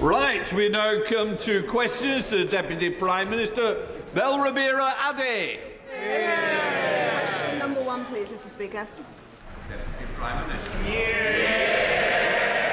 Right, we now come to questions to the Deputy Prime Minister, Belrabira Ade. Question number 1, please, Mr. Speaker. Deputy Prime Minister.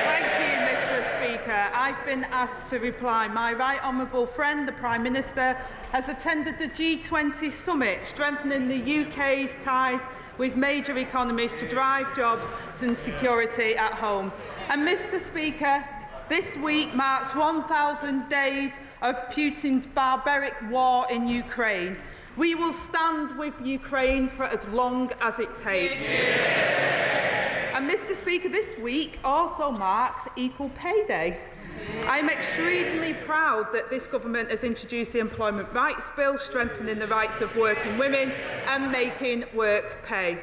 Thank you, Mr. Speaker. I've been asked to reply. My right honourable friend, the Prime Minister, has attended the G20 summit, strengthening the UK's ties with major economies to drive jobs and security at home. And, Mr. Speaker, this week marks 1,000 days of Putin's barbaric war in Ukraine. We will stand with Ukraine for as long as it takes. And, Mr. Speaker, this week also marks Equal Pay Day. I am extremely proud that this government has introduced the Employment Rights Bill, strengthening the rights of working women and making work pay.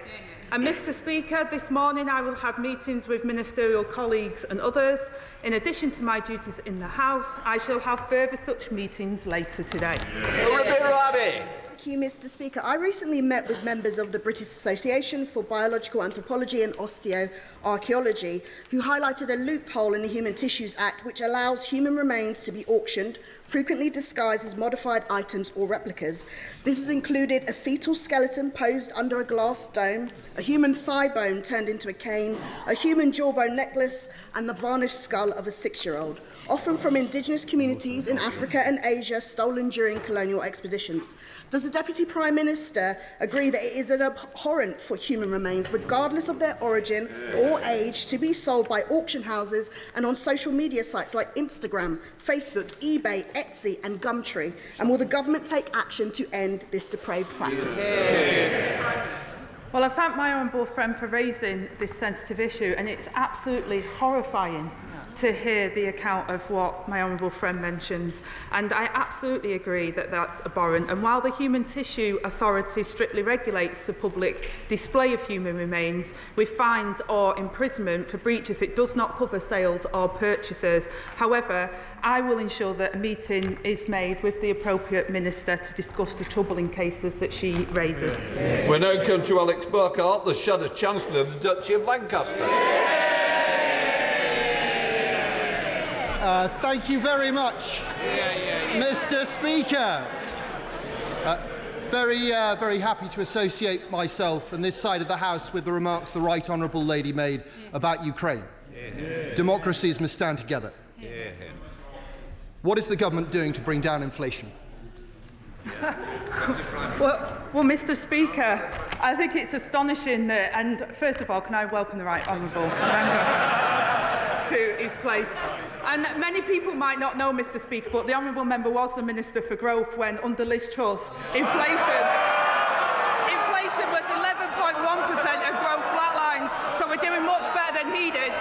And, Mr. Speaker, this morning I will have meetings with ministerial colleagues and others. In addition to my duties in the House, I shall have further such meetings later today. Thank you, Mr. Speaker. I recently met with members of the British Association for Biological Anthropology and Osteoarchaeology, who highlighted a loophole in the Human Tissues Act which allows human remains to be auctioned, frequently disguised as modified items or replicas. This has included a fetal skeleton posed under a glass dome, a human thigh bone turned into a cane, a human jawbone necklace, and the varnished skull of a 6-year-old, often from indigenous communities in Africa and Asia stolen during colonial expeditions. Does the Deputy Prime Minister agree that it is an abhorrent for human remains, regardless of their origin or age, to be sold by auction houses and on social media sites like Instagram, Facebook, eBay, Etsy and Gumtree? And will the government take action to end this depraved practice? Well, I thank my honourable friend for raising this sensitive issue, and it's absolutely horrifying to hear the account of what my honourable friend mentions, and I absolutely agree that that's abhorrent. And while the Human Tissue Authority strictly regulates the public display of human remains with fines or imprisonment for breaches, it does not cover sales or purchases. However, I will ensure that a meeting is made with the appropriate minister to discuss the troubling cases that she raises. We now come to Alex Burkhardt, the Shadow Chancellor of the Duchy of Lancaster. Thank you very much, Mr. Speaker. Very happy to associate myself and this side of the House with the remarks the Right Honourable Lady made about Ukraine. Democracies must stand together. What is the government doing to bring down inflation? Well, Mr. Speaker, I think it's astonishing that, and first of all, can I welcome the Right Honourable Member to his place. And many people might not know, Mr. Speaker, but the Honourable Member was the Minister for Growth when, under Liz Truss, inflation was 11.1% and growth flatlines, so we're doing much better than he did.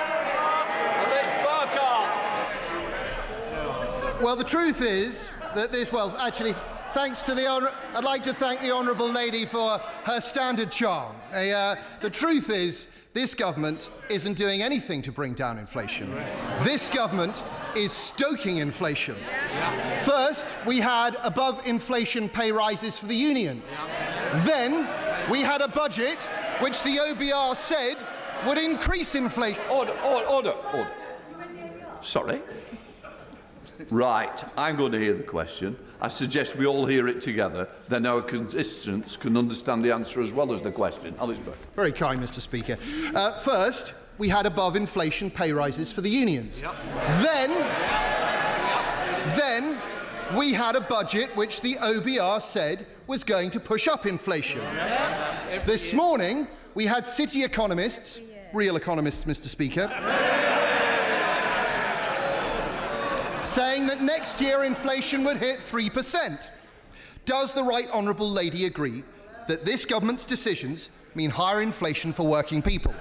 Well, the truth is that this, well, actually, thanks to the I'd like to thank the Honourable Lady for her standard charm. The truth is, this government isn't doing anything to bring down inflation. This government is stoking inflation. First, we had above-inflation pay rises for the unions. Then, we had a budget which the OBR said would increase inflation. Order. Sorry. Right, I'm going to hear the question. I suggest we all hear it together, then our constituents can understand the answer as well as the question. Alex Burke. Very kind, Mr. Speaker. First, we had above-inflation pay rises for the unions. Then, we had a budget which the OBR said was going to push up inflation. This morning, we had city economists, real economists, Mr. Speaker, saying that next year inflation would hit 3%. Does the Right Honourable Lady agree that this government's decisions mean higher inflation for working people?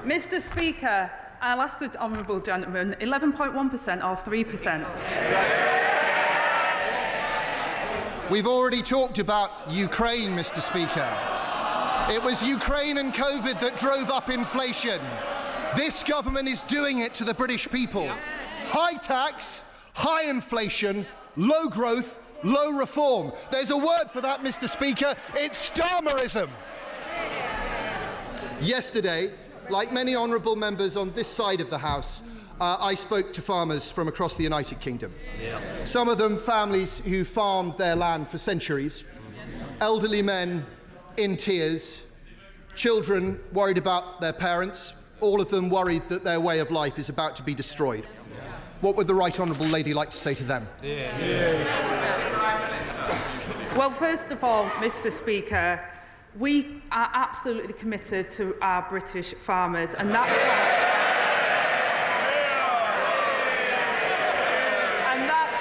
Mr. Speaker, I'll ask the honourable gentleman, 11.1% or 3%? We've already talked about Ukraine, Mr. Speaker. It was Ukraine and COVID that drove up inflation. This government is doing it to the British people. High tax, high inflation, low growth, low reform. There's a word for that, Mr. Speaker. It's Starmerism. Yesterday, like many honourable members on this side of the House, I spoke to farmers from across the United Kingdom. Some of them families who farmed their land for centuries, elderly men in tears, children worried about their parents, all of them worried that their way of life is about to be destroyed. What would the Right Honourable Lady like to say to them? Well, first of all, Mr. Speaker, we are absolutely committed to our British farmers, and that's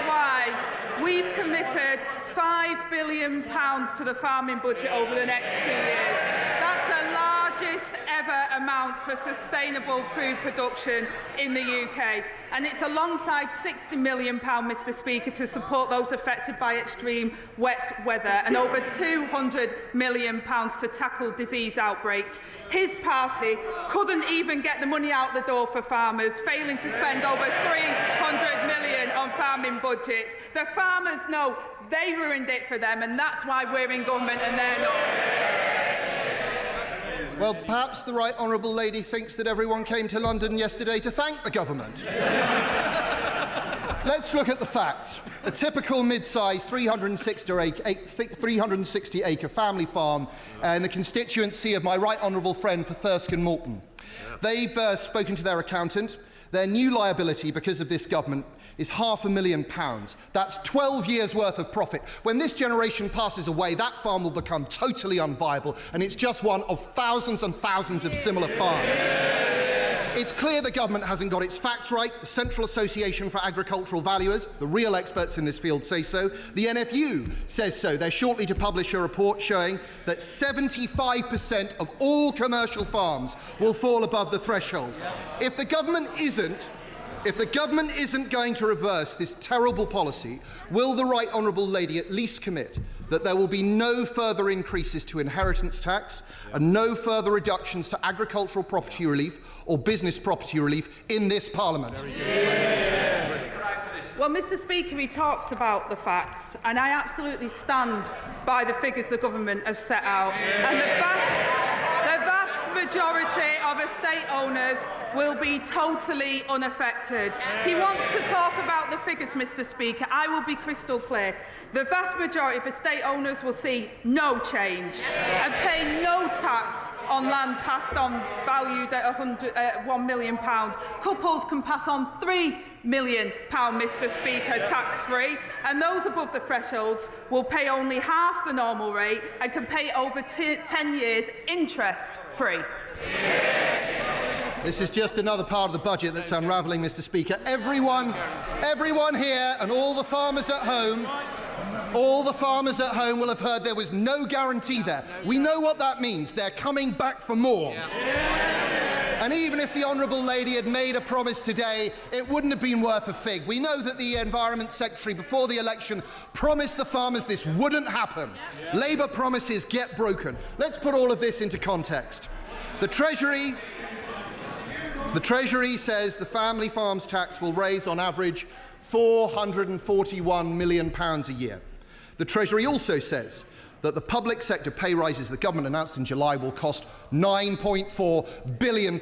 why we've committed £5 billion to the farming budget over the next 2 years. That's the largest ever amount for sustainable food production in the UK. And it's alongside £60 million, Mr. Speaker, to support those affected by extreme wet weather, and over £200 million to tackle disease outbreaks. His party couldn't even get the money out the door for farmers, failing to spend over £300 million on farming budgets. The farmers know they ruined it for them, and that's why we're in government and they're not. Well, perhaps the Right Honourable Lady thinks that everyone came to London yesterday to thank the government. Let's look at the facts. A typical mid-sized 360-acre family farm in the constituency of my Right Honourable friend for Thirsk and Moulton. They've spoken to their accountant. Their new liability because of this government is £500,000. That's 12 years' worth of profit. When this generation passes away, that farm will become totally unviable, and it's just one of thousands and thousands of similar farms. It's clear the government hasn't got its facts right. The Central Association for Agricultural Valuers, the real experts in this field, say so. The NFU says so. They're shortly to publish a report showing that 75% of all commercial farms will fall above the threshold. If the government isn't going to reverse this terrible policy, will the Right Honourable Lady at least commit that there will be no further increases to inheritance tax and no further reductions to agricultural property relief or business property relief in this Parliament? Well, Mr. Speaker, he talks about the facts, and I absolutely stand by the figures the government has set out. And the vast majority of estate owners will be totally unaffected. He wants to talk about the figures, Mr. Speaker. I will be crystal clear. The vast majority of estate owners will see no change and pay no tax on land passed on valued at £1 million. Couples can pass on £3 million, Mr. Speaker, tax-free, and those above the thresholds will pay only half the normal rate and can pay over 10 years interest-free. This is just another part of the budget that's unravelling, Mr. Speaker. Everyone here and all the farmers at home will have heard there was no guarantee there. We know what that means. They're coming back for more. And even if the Honourable Lady had made a promise today, it wouldn't have been worth a fig. We know that the Environment Secretary, before the election, promised the farmers this wouldn't happen. Labour promises get broken. Let's put all of this into context. The Treasury says the family farms tax will raise, on average, £441 million a year. The Treasury also says that the public sector pay rises the government announced in July will cost £9.4 billion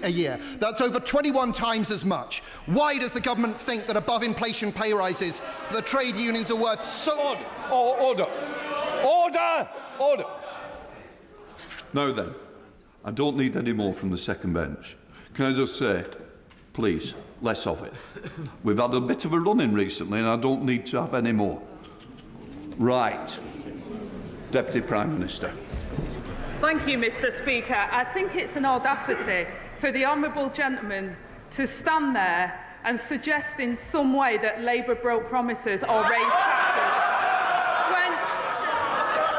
a year. That's over 21 times as much. Why does the government think that above-inflation pay rises for the trade unions are worth so... Order! Now then, I don't need any more from the second bench. Can I just say, please, less of it. We've had a bit of a run-in recently, and I don't need to have any more. Right. Deputy Prime Minister. Thank you, Mr. Speaker. I think it's an audacity for the honourable gentleman to stand there and suggest in some way that Labour broke promises or raised taxes.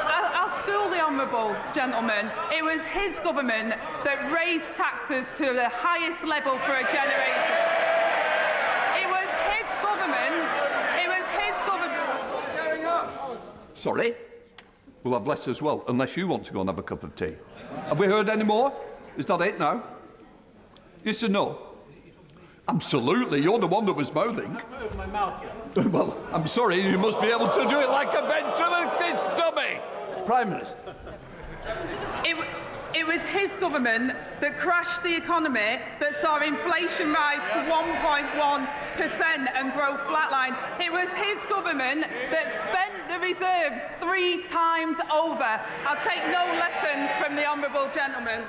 I'll school the honourable gentleman. It was his government that raised taxes to the highest level for a generation. It was his government. Sorry? We'll have less as well, unless you want to go and have a cup of tea. Have we heard any more? Is that it now? Yes or no? Absolutely, you're the one that was mouthing. Well, I'm sorry, you must be able to do it like a ventriloquist dummy. Prime Minister. It was his government that crashed the economy, that saw inflation rise to 1.1% and growth flatline. It was his government that spent the reserves 3 times over. I'll take no lessons from the honourable gentleman.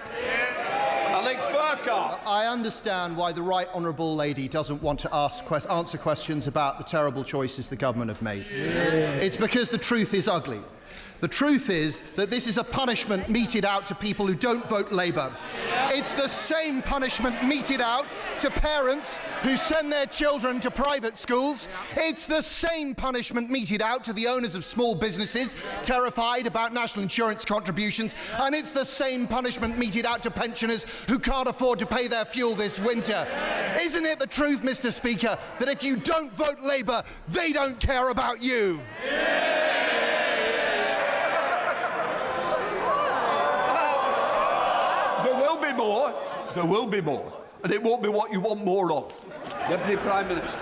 Alex Burkhardt. I understand why the right honourable lady doesn't want to answer questions about the terrible choices the government have made. It's because the truth is ugly. The truth is that this is a punishment meted out to people who don't vote Labour. It's the same punishment meted out to parents who send their children to private schools. It's the same punishment meted out to the owners of small businesses terrified about national insurance contributions. And it's the same punishment meted out to pensioners who can't afford to pay their fuel this winter. Isn't it the truth, Mr. Speaker, that if you don't vote Labour, they don't care about you? There will be more, and it won't be what you want more of. Deputy Prime Minister.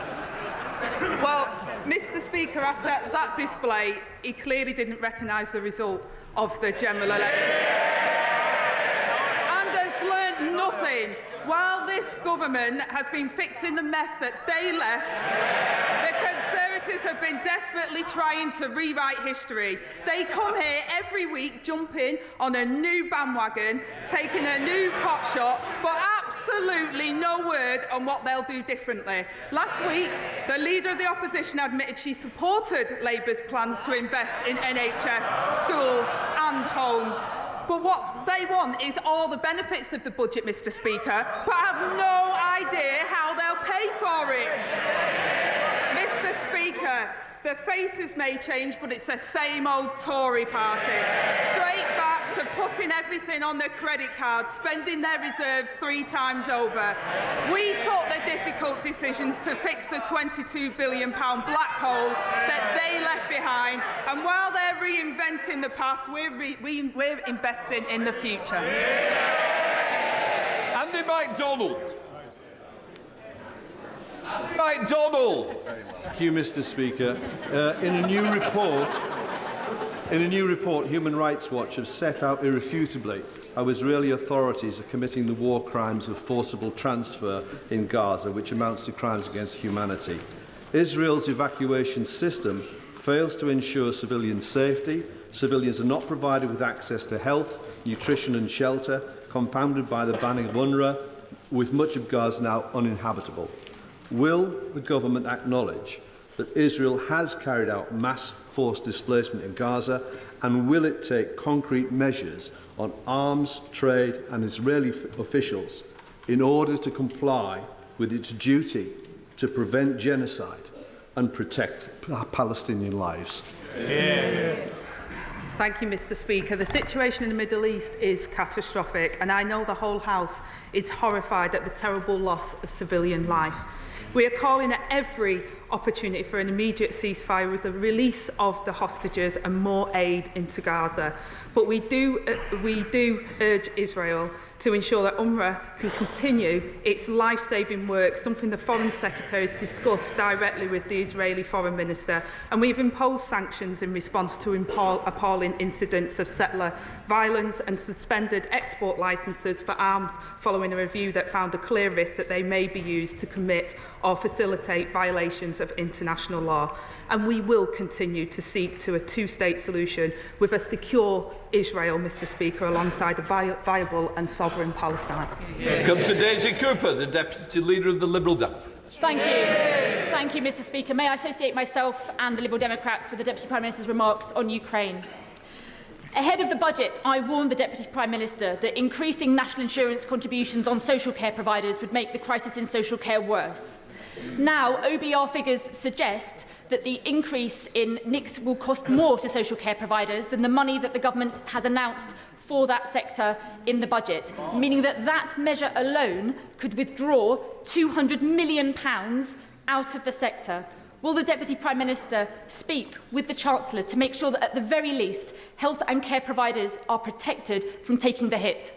Well, Mr. Speaker, after that display, he clearly didn't recognise the result of the general election and has learnt nothing. While this government has been fixing the mess that they left, the Conservatives have been desperately trying to rewrite history. They come here every week jumping on a new bandwagon, taking a new pot shot, but absolutely no word on what they'll do differently. Last week, the Leader of the Opposition admitted she supported Labour's plans to invest in NHS, schools and homes. But what they want is all the benefits of the budget, Mr. Speaker, but have no idea how they'll pay for it. Mr. Speaker, the faces may change, but it's the same old Tory party. Straight back to putting everything on their credit card, spending their reserves 3 times over. We took the difficult decisions to fix the £22 billion black hole that they left behind, and while they're reinventing the past, we're investing in the future. Andy MacDonald. MacDonald. Thank you, Mr. Speaker. In a new report, Human Rights Watch have set out irrefutably how Israeli authorities are committing the war crimes of forcible transfer in Gaza, which amounts to crimes against humanity. Israel's evacuation system fails to ensure civilian safety. Civilians are not provided with access to health, nutrition and shelter, compounded by the banning of UNRWA, with much of Gaza now uninhabitable. Will the government acknowledge that Israel has carried out mass forced displacement in Gaza, and will it take concrete measures on arms trade and Israeli officials in order to comply with its duty to prevent genocide and protect Palestinian lives? Thank you, Mr. Speaker. The situation in the Middle East is catastrophic, and I know the whole House is horrified at the terrible loss of civilian life. We are calling at every opportunity for an immediate ceasefire with the release of the hostages and more aid into Gaza. But we do urge Israel to ensure that UNRWA can continue its life-saving work, something the Foreign Secretary has discussed directly with the Israeli Foreign Minister. And we've imposed sanctions in response to appalling incidents of settler violence and suspended export licences for arms following a review that found a clear risk that they may be used to commit or facilitate violations of international law. And we will continue to seek to a two-state solution with a secure Israel, Mr. Speaker, alongside a viable and sovereign Palestine. Come to Daisy Cooper, the Deputy Leader of the Liberal Democrats. Thank you. Thank you, Mr. Speaker. May I associate myself and the Liberal Democrats with the Deputy Prime Minister's remarks on Ukraine? Ahead of the budget, I warned the Deputy Prime Minister that increasing national insurance contributions on social care providers would make the crisis in social care worse. Now, OBR figures suggest that the increase in NICs will cost more to social care providers than the money that the government has announced for that sector in the budget, meaning that that measure alone could withdraw £200 million out of the sector. Will the Deputy Prime Minister speak with the Chancellor to make sure that, at the very least, health and care providers are protected from taking the hit?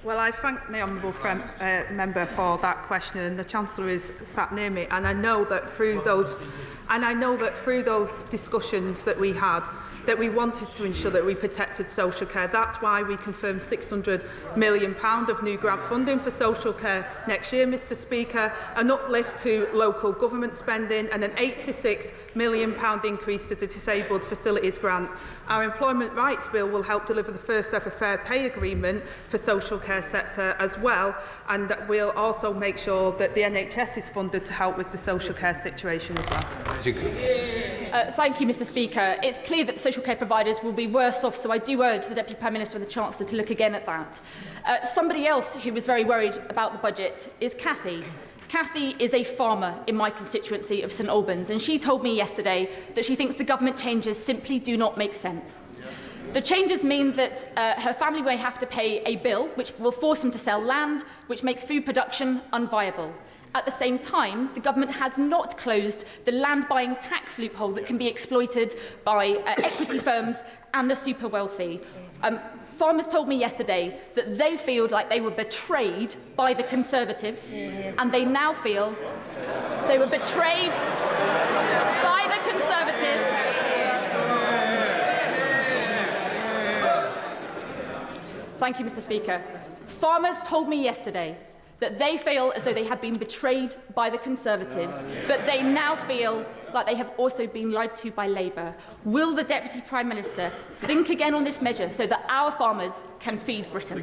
Well, I thank the honourable member for that question, and the Chancellor is sat near me, and I know that through those discussions that we had, that we wanted to ensure that we protected social care. That's why we confirmed £600 million of new grant funding for social care next year, Mr Speaker, an uplift to local government spending and an £86 million increase to the Disabled Facilities Grant. Our Employment Rights Bill will help deliver the first ever fair pay agreement for social care sector as well, and we'll also make sure that the NHS is funded to help with the social care situation as well. Thank you, Mr Speaker. It's clear that the social care providers will be worse off, so I do urge the Deputy Prime Minister and the Chancellor to look again at that. Somebody else who was very worried about the budget is Cathy. Cathy is a farmer in my constituency of St Albans, and she told me yesterday that she thinks the government changes simply do not make sense. The changes mean that her family may have to pay a bill which will force them to sell land, which makes food production unviable. At the same time, the government has not closed the land buying tax loophole that can be exploited by equity firms and the super wealthy. Farmers told me yesterday that they feel like they were betrayed by the Conservatives, and they now feel they were betrayed by the Conservatives. Thank you, Mr Speaker. Farmers told me yesterday that they feel as though they have been betrayed by the Conservatives, but they now feel like they have also been lied to by Labour. Will the Deputy Prime Minister think again on this measure so that our farmers can feed Britain?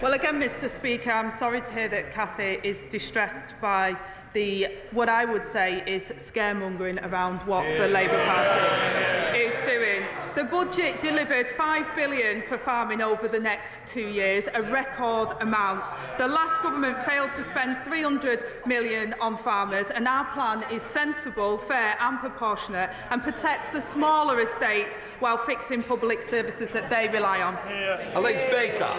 Well, again, Mr Speaker, I'm sorry to hear that Cathy is distressed by what I would say is scaremongering around what the Labour Party is doing. The budget delivered £5 billion for farming over the next 2 years, a record amount. The last government failed to spend £300 million on farmers, and our plan is sensible, fair and proportionate and protects the smaller estates while fixing public services that they rely on. Alex Baker.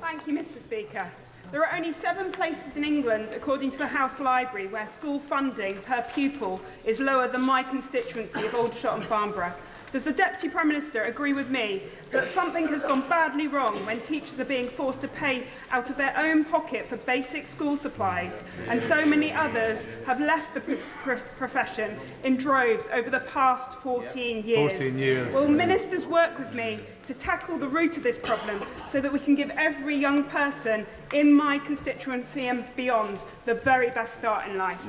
Thank you, Mr Speaker. There are only 7 places in England, according to the House Library, where school funding per pupil is lower than my constituency of Aldershot and Farnborough. Does the Deputy Prime Minister agree with me that something has gone badly wrong when teachers are being forced to pay out of their own pocket for basic school supplies, and so many others have left the profession in droves over the past 14 years? 14 years. Will ministers work with me to tackle the root of this problem so that we can give every young person in my constituency and beyond the very best start in life?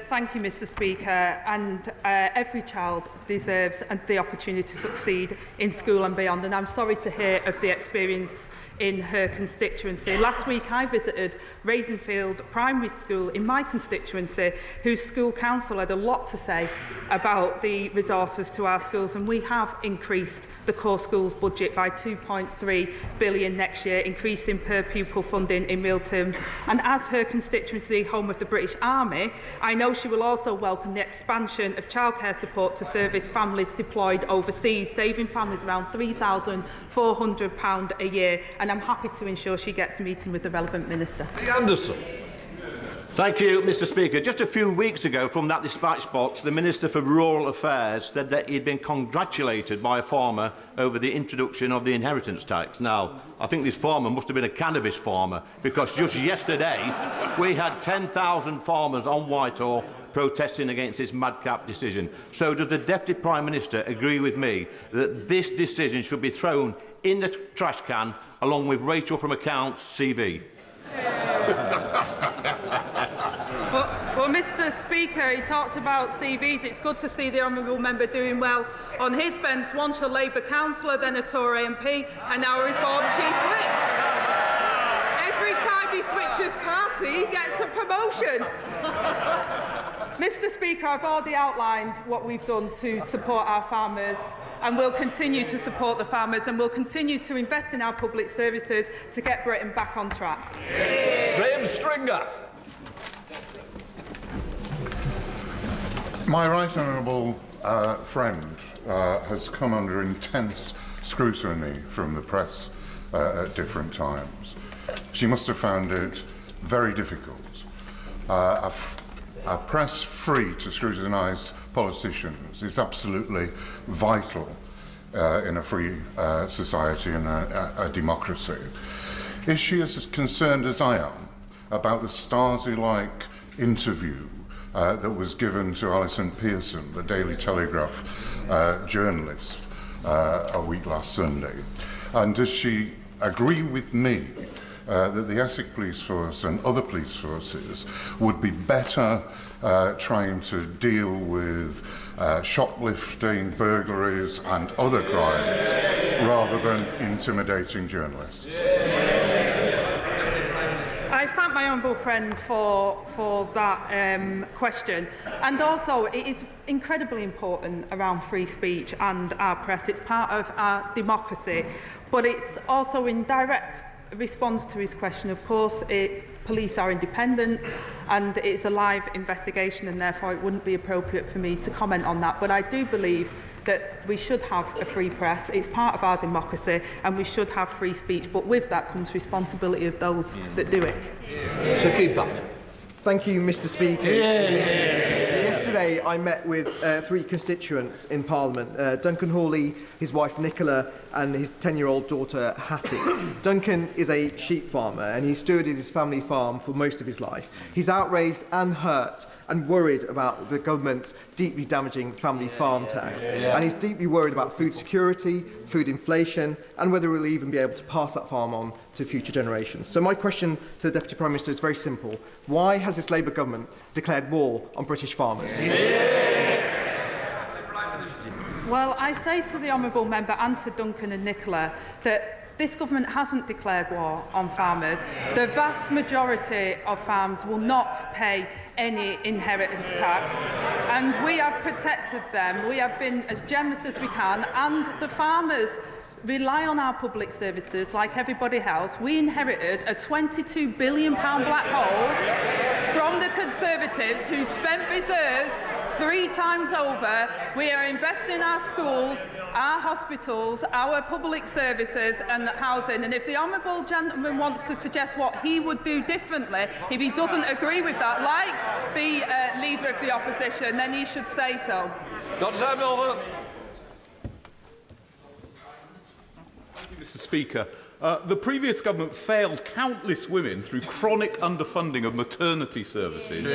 Thank you, Mr Speaker. And every child deserves the opportunity to succeed in school and beyond. And I'm sorry to hear of the experience in her constituency. Last week I visited Raisingfield Primary School in my constituency, whose school council had a lot to say about the resources to our schools, and we have increased the core schools budget by £2.3 billion next year, increasing per pupil funding in real terms. And as her constituency, home of the British Army, I know she will also welcome the expansion of childcare support to service families deployed overseas, saving families around £3,400 a year. And I'm happy to ensure she gets a meeting with the relevant minister. Anderson. Thank you, Mr Speaker. Just a few weeks ago from that dispatch box, the Minister for Rural Affairs said that he'd been congratulated by a farmer over the introduction of the inheritance tax. Now, I think this farmer must have been a cannabis farmer, because just yesterday we had 10,000 farmers on Whitehall protesting against this madcap decision. So does the Deputy Prime Minister agree with me that this decision should be thrown in the trash can along with Rachel from Accounts' CV? Well, Mr Speaker, he talks about CVs. It's good to see the honourable member doing well on his bench, once a Labour councillor, then a Tory MP, and now a Reform Chief Whip. Every time he switches party, he gets a promotion. Mr Speaker, I've already outlined what we've done to support our farmers, and we'll continue to support the farmers, and we'll continue to invest in our public services to get Britain back on track. Graham Stringer. My right honourable friend has come under intense scrutiny from the press at different times. She must have found it very difficult. A press free to scrutinise politicians is absolutely vital in a free society and a democracy. Is she as concerned as I am about the Stasi-like interview that was given to Alison Pearson, the Daily Telegraph journalist, a week last Sunday? And does she agree with me that the Essex Police Force and other police forces would be better trying to deal with shoplifting, burglaries and other crimes rather than intimidating journalists? I thank my honourable friend for that question. And also, it is incredibly important around free speech and our press. It's part of our democracy, but it's also in direct response to his question. Of course, police are independent and it's a live investigation, and therefore it wouldn't be appropriate for me to comment on that. But I do believe that we should have a free press. It's part of our democracy, and we should have free speech. But with that comes responsibility of those that do it. So keep that. Thank you, Mr. Speaker. Yesterday, I met with 3 constituents in Parliament, Duncan Hawley, his wife Nicola, and his 10-year-old daughter Hattie. Duncan is a sheep farmer, and he stewarded his family farm for most of his life. He's outraged and hurt and worried about the government's deeply damaging family farm tax. And he's deeply worried about food security, food inflation, and whether we'll even be able to pass that farm on to future generations. So my question to the Deputy Prime Minister is very simple. Why has this Labour government declared war on British farmers? Well, I say to the honourable member and to Duncan and Nicola that this government hasn't declared war on farmers. The vast majority of farms will not pay any inheritance tax, and we have protected them. We have been as generous as we can, and the farmers rely on our public services like everybody else. We inherited a £22 billion black hole from the Conservatives, who spent reserves 3 times over. We are investing in our schools, our hospitals, our public services and housing. And if the honourable gentleman wants to suggest what he would do differently, if he doesn't agree with that, like the Leader of the Opposition, then he should say so. Got time over. Mr. Speaker, the previous government failed countless women through chronic underfunding of maternity services.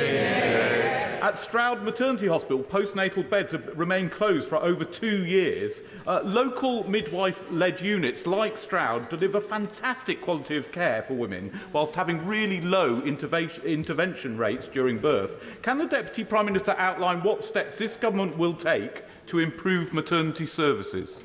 At Stroud Maternity Hospital, postnatal beds have remained closed for over 2 years. Local midwife-led units like Stroud deliver fantastic quality of care for women whilst having really low intervention rates during birth. Can the Deputy Prime Minister outline what steps this government will take to improve maternity services?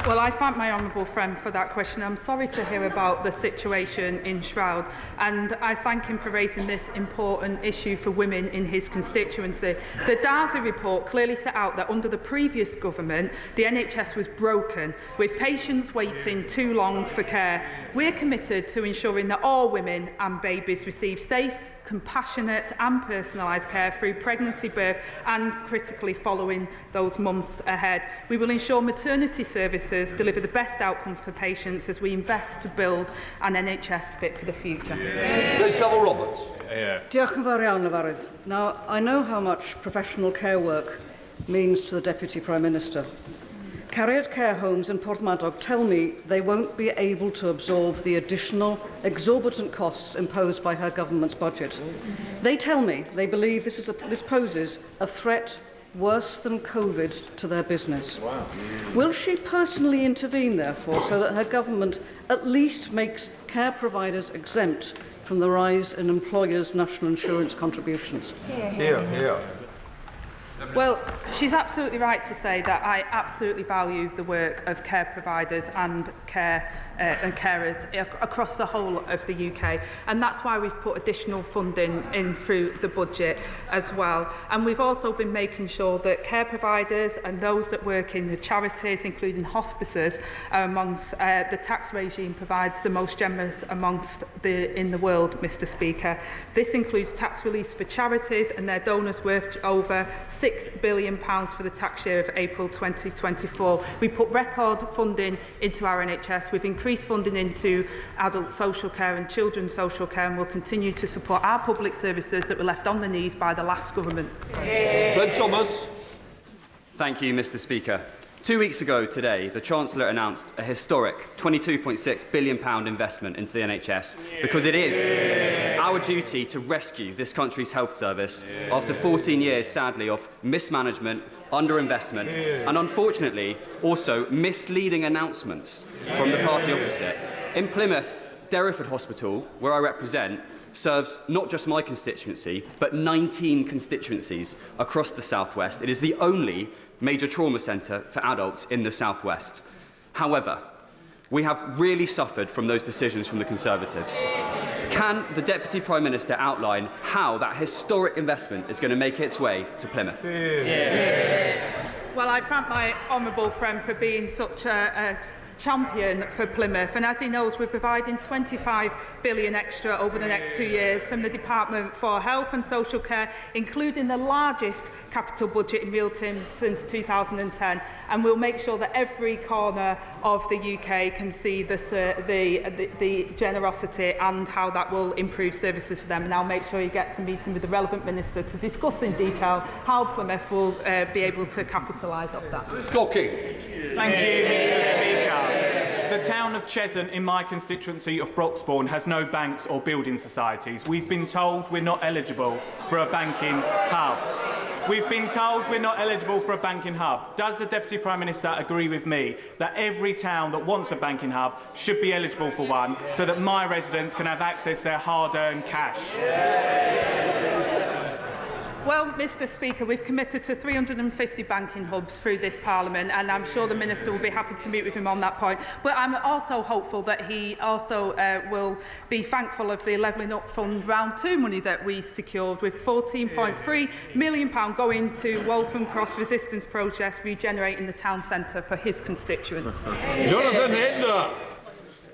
Well, I thank my honourable friend for that question. I'm sorry to hear about the situation in Stroud, and I thank him for raising this important issue for women in his constituency. The Darcy report clearly set out that under the previous government, the NHS was broken, with patients waiting too long for care. We're committed to ensuring that all women and babies receive safe, compassionate and personalised care through pregnancy, birth and, critically, following those months ahead. We will ensure maternity services deliver the best outcomes for patients as we invest to build an NHS fit for the future. Savile Roberts. Diolch yn fawr iawn, Yfarydd. Now, I know how much professional care work means to the Deputy Prime Minister. Cariad care homes in Porthmadog tell me they won't be able to absorb the additional exorbitant costs imposed by her government's budget. They tell me they believe this poses a threat worse than COVID to their business. Wow. Will she personally intervene, therefore, so that her government at least makes care providers exempt from the rise in employers' national insurance contributions? Here. Well, she's absolutely right to say that I absolutely value the work of care providers and carers across the whole of the UK, and that's why we've put additional funding in through the budget as well. And we've also been making sure that care providers and those that work in the charities, including hospices, are amongst the tax regime provides the most generous amongst in the world, Mr. Speaker. This includes tax release for charities and their donors worth over £6 billion for the tax year of April 2024. We put record funding into our NHS. We've increased funding into adult social care and children's social care, and will continue to support our public services that were left on their knees by the last government. Fred Thomas. Thank you, Mr. Speaker. 2 weeks ago today, the Chancellor announced a historic £22.6 billion investment into the NHS because it is our duty to rescue this country's health service after 14 years, sadly, of mismanagement, underinvestment and, unfortunately, also misleading announcements from the party opposite. In Plymouth, Derriford Hospital, where I represent, serves not just my constituency, but 19 constituencies across the South West. It is the only major trauma centre for adults in the South West. However, we have really suffered from those decisions from the Conservatives. Can the Deputy Prime Minister outline how that historic investment is going to make its way to Plymouth? Well, I thank my honourable friend for being such a champion for Plymouth, and as he knows, we're providing £25 billion extra over the next 2 years from the Department for Health and Social Care, including the largest capital budget in real terms since 2010, and we'll make sure that every corner of the UK can see the generosity and how that will improve services for them, and I'll make sure he gets a meeting with the relevant minister to discuss in detail how Plymouth will be able to capitalise off that. Thank you, Mr. Speaker. The town of Cheshunt in my constituency of Broxbourne has no banks or building societies. We've been told we're not eligible for a banking hub. We've been told we're not eligible for a banking hub. Does the Deputy Prime Minister agree with me that every town that wants a banking hub should be eligible for one so that my residents can have access to their hard-earned cash? Well, Mr. Speaker, we've committed to 350 banking hubs through this Parliament, and I'm sure the Minister will be happy to meet with him on that point. But I'm also hopeful that he also will be thankful of the Levelling Up Fund Round 2 money that we secured, with £14.3 million going to Waltham Cross Resistance Project, regenerating the town centre for his constituents. Jonathan Hinder.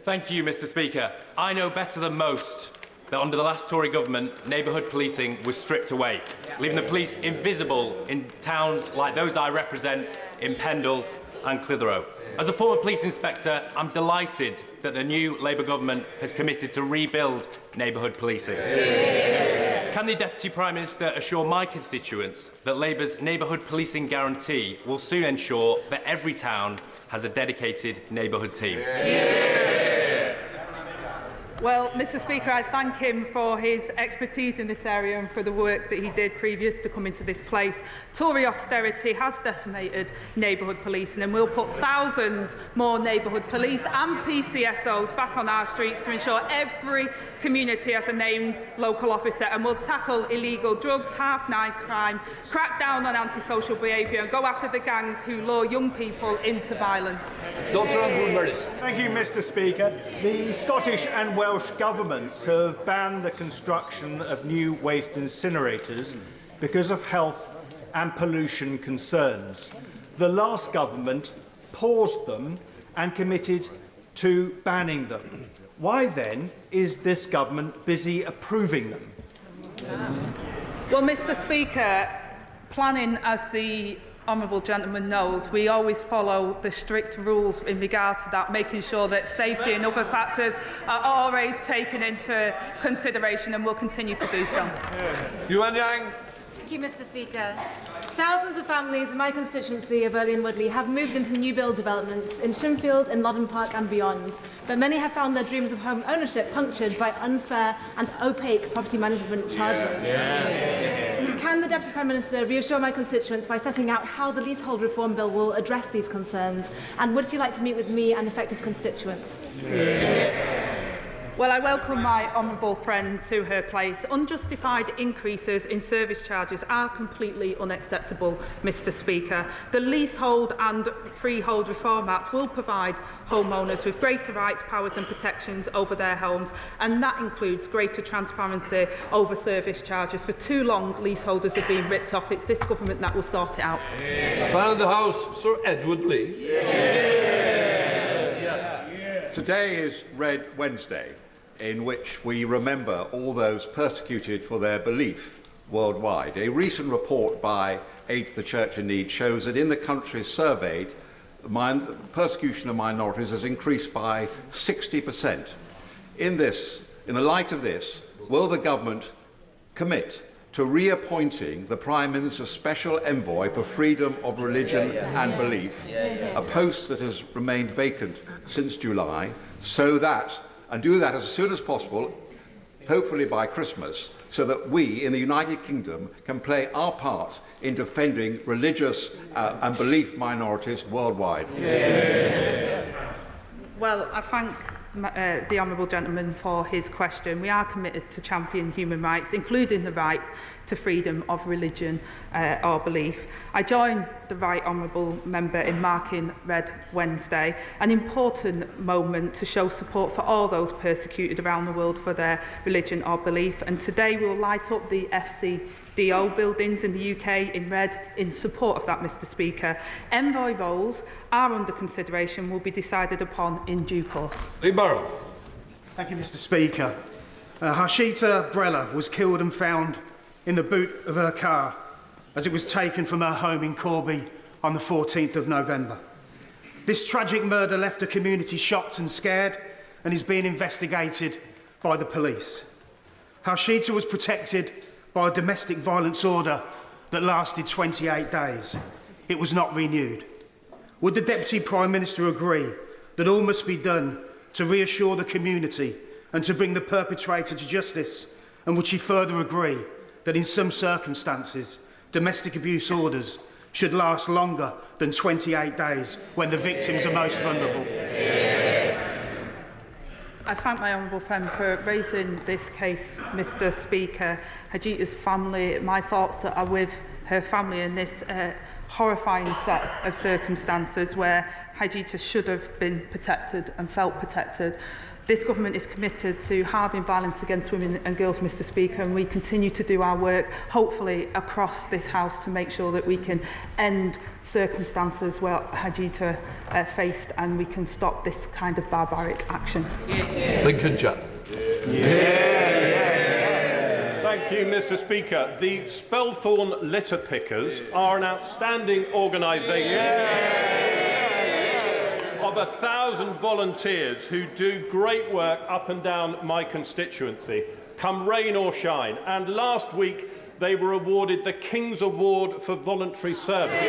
Thank you, Mr. Speaker. I know better than most that under the last Tory government, neighbourhood policing was stripped away, leaving the police invisible in towns like those I represent in Pendle and Clitheroe. As a former police inspector, I'm delighted that the new Labour government has committed to rebuild neighbourhood policing. Can the Deputy Prime Minister assure my constituents that Labour's neighbourhood policing guarantee will soon ensure that every town has a dedicated neighbourhood team? Well, Mr. Speaker, I thank him for his expertise in this area and for the work that he did previous to coming to this place. Tory austerity has decimated neighbourhood policing, and we'll put thousands more neighbourhood police and PCSOs back on our streets to ensure every community has a named local officer, and we'll tackle illegal drugs, half-night crime, crack down on antisocial behaviour and go after the gangs who lure young people into violence. Dr. Andrew Merris. Thank you, Mr. Speaker. The Scottish and Welsh governments have banned the construction of new waste incinerators because of health and pollution concerns. The last government paused them and committed to banning them. Why then is this government busy approving them? Well, Mr. Speaker, planning, as the honourable gentleman knows, we always follow the strict rules in regard to that, making sure that safety and other factors are always taken into consideration, and will continue to do so. Yuan Yang. Thank you, Mr. Speaker. Thousands of families in my constituency of Earley and Woodley have moved into new build developments in Shinfield, in Loddon Park and beyond, but many have found their dreams of home ownership punctured by unfair and opaque property management charges. Can the Deputy Prime Minister reassure my constituents by setting out how the Leasehold Reform Bill will address these concerns, and would she like to meet with me and affected constituents? Well, I welcome my honourable friend to her place. Unjustified increases in service charges are completely unacceptable, Mr. Speaker. The Leasehold and Freehold Reform Act will provide homeowners with greater rights, powers and protections over their homes, and that includes greater transparency over service charges. For too long, leaseholders have been ripped off. It's this government that will sort it out. Fan of the House, Sir Edward Lee. Today is Red Wednesday, in which we remember all those persecuted for their belief worldwide. A recent report by Aid to the Church in Need shows that in the countries surveyed, persecution of minorities has increased by 60%. In the light of this, will the government commit to reappointing the Prime Minister's Special Envoy for Freedom of Religion and Belief, a post that has remained vacant since July, and do that as soon as possible, hopefully by Christmas, so that we in the United Kingdom can play our part in defending religious and belief minorities worldwide. Well, I thank the honourable gentleman for his question. We are committed to champion human rights, including the right to freedom of religion or belief. I join the right honourable member in marking Red Wednesday, an important moment to show support for all those persecuted around the world for their religion or belief. And today we will light up the FCDO buildings in the UK in red in support of that, Mr Speaker. Envoy roles are under consideration, will be decided upon in due course. Lee Burrow. Thank you, Mr Speaker. Harshita Brella was killed and found in the boot of her car as it was taken from her home in Corby on the 14th of November. This tragic murder left the community shocked and scared and is being investigated by the police. Harshita was protected by a domestic violence order that lasted 28 days. It was not renewed. Would the Deputy Prime Minister agree that all must be done to reassure the community and to bring the perpetrator to justice? And would she further agree that in some circumstances, domestic abuse orders should last longer than 28 days when the victims are most vulnerable? I thank my honourable friend for raising this case, Mr Speaker. Hajita's family, my thoughts are with her family in this horrifying set of circumstances where Hajita should have been protected and felt protected. This government is committed to halving violence against women and girls, Mr Speaker, and we continue to do our work, hopefully across this House, to make sure that we can end circumstances where Hajita faced and we can stop this kind of barbaric action. Lincoln Jack. Thank you, Mr Speaker. The Spelthorne Litter Pickers are an outstanding organisation of 1,000 volunteers who do great work up and down my constituency, come rain or shine. And last week, they were awarded the King's Award for Voluntary Service.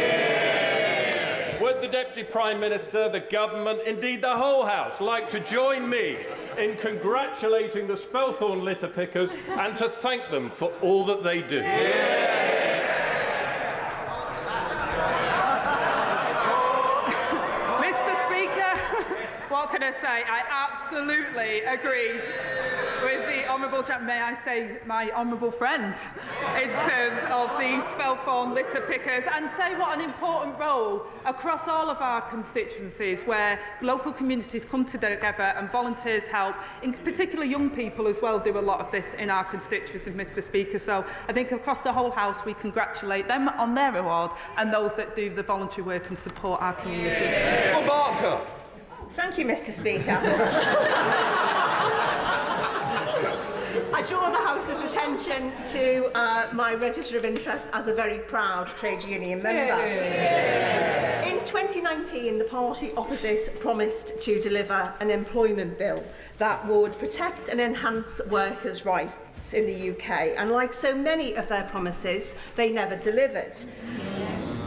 Would the Deputy Prime Minister, the Government, indeed the whole House, like to join me in congratulating the Spelthorne Litter Pickers and to thank them for all that they do? What can I say? I absolutely agree with the honourable gentleman, may I say my honourable friend, in terms of the Spelthorne litter pickers, and say what an important role across all of our constituencies where local communities come together and volunteers help, in particular young people as well do a lot of this in our constituencies, Mr Speaker. So I think across the whole House we congratulate them on their award and those that do the voluntary work and support our community. Barker. Thank you, Mr Speaker. I draw the House's attention to my register of interest as a very proud trade union member. In 2019, the party opposite promised to deliver an employment bill that would protect and enhance workers' rights in the UK, and like so many of their promises, they never delivered.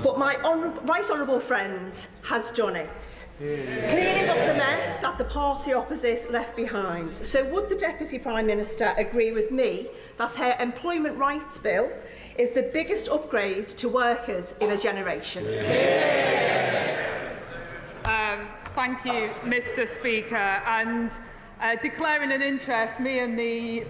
But my right honourable friend has done it. Cleaning up the mess that the party opposite left behind. So would the Deputy Prime Minister agree with me that her employment rights bill is the biggest upgrade to workers in a generation? Thank you, Mr Speaker. And declaring an interest, me and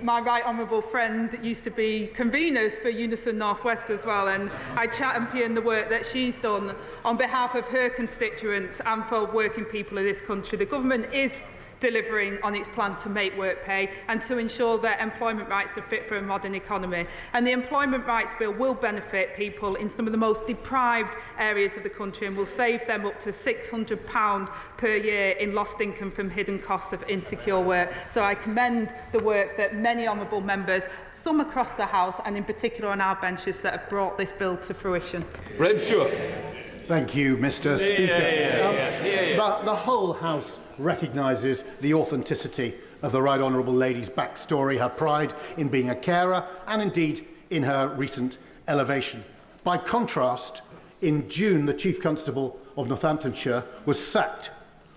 my right honourable friend used to be conveners for Unison North West as well, and I champion the work that she's done on behalf of her constituents and for working people of this country. The government is delivering on its plan to make work pay and to ensure that employment rights are fit for a modern economy. And the Employment Rights Bill will benefit people in some of the most deprived areas of the country and will save them up to £600 per year in lost income from hidden costs of insecure work. So I commend the work that many honourable members, some across the House and in particular on our benches, that have brought this bill to fruition. Red Stewart. Thank you, Mr Speaker. The whole House recognises the authenticity of the Right Honourable Lady's backstory, her pride in being a carer and indeed in her recent elevation. By contrast, in June, the Chief Constable of Northamptonshire was sacked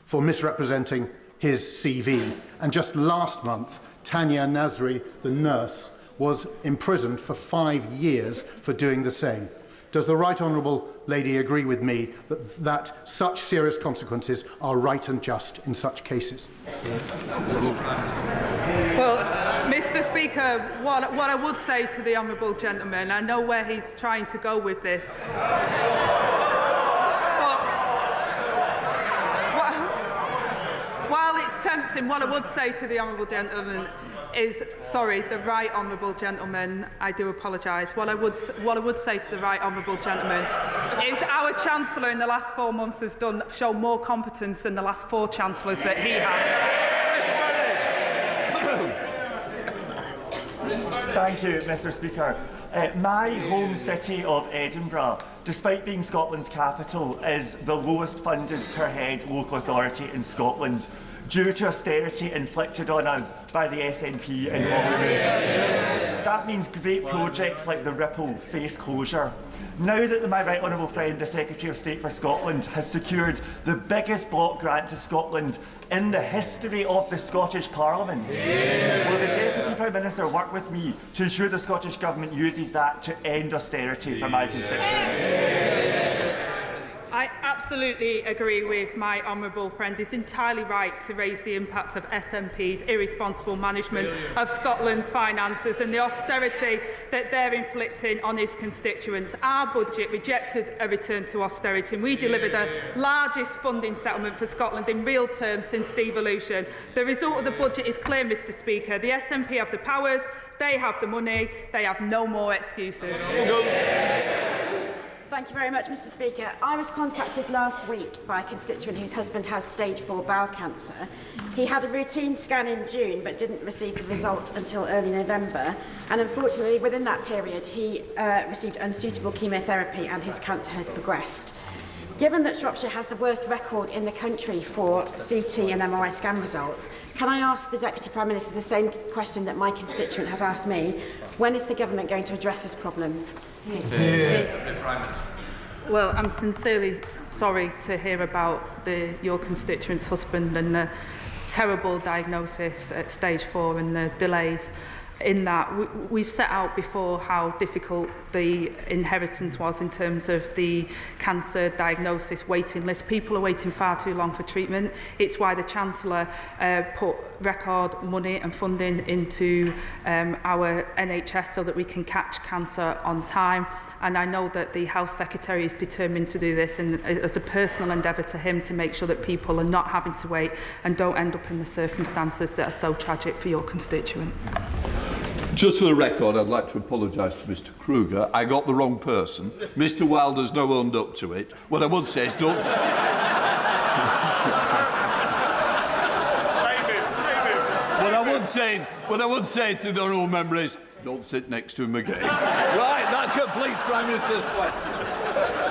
for misrepresenting his CV. And just last month, Tanya Nasri, the nurse, was imprisoned for 5 years for doing the same. Does the Right Honourable Lady agree with me that such serious consequences are right and just in such cases? Well, Mr. Speaker, what I would say to the honourable gentleman, I know where he's trying to go with this. While it's tempting, what I would say to the honourable gentleman is, sorry, the right honourable gentleman, I do apologise. What I would say to the right honourable gentleman is our Chancellor in the last 4 months has shown more competence than the last 4 Chancellors that he had. Thank you, Mr. Speaker. My home city of Edinburgh, despite being Scotland's capital, is the lowest funded per head local authority in Scotland, due to austerity inflicted on us by the SNP in Holyrood. That means great projects like the Ripple face closure. Now that my right honourable friend, the Secretary of State for Scotland, has secured the biggest block grant to Scotland in the history of the Scottish Parliament, will the Deputy Prime Minister work with me to ensure the Scottish Government uses that to end austerity for my constituents? I absolutely agree with my honourable friend. He's entirely right to raise the impact of SNP's irresponsible management of Scotland's finances and the austerity that they're inflicting on his constituents. Our budget rejected a return to austerity, and we delivered the largest funding settlement for Scotland in real terms since devolution. The result of the budget is clear, Mr. Speaker. The SNP have the powers, they have the money, they have no more excuses. Thank you very much, Mr. Speaker. I was contacted last week by a constituent whose husband has stage 4 bowel cancer. He had a routine scan in June but didn't receive the results until early November, and unfortunately within that period he received unsuitable chemotherapy and his cancer has progressed. Given that Shropshire has the worst record in the country for CT and MRI scan results, can I ask the Deputy Prime Minister the same question that my constituent has asked me? When is the government going to address this problem? Well, I'm sincerely sorry to hear about your constituent's husband and the terrible diagnosis at stage 4 and the delays in that. We've set out before how difficult the inheritance was in terms of the cancer diagnosis waiting list. People are waiting far too long for treatment. It's why the Chancellor put record money and funding into our NHS so that we can catch cancer on time. And I know that the Health Secretary is determined to do this, and as a personal endeavour to him to make sure that people are not having to wait and don't end up in the circumstances that are so tragic for your constituent. Just for the record, I'd like to apologise to Mr Kruger. I got the wrong person. Mr Wilder's now owned up to it. What I would say is don't... What I would say to the honourable member is don't sit next to him again. Right, that completes Prime Minister's question.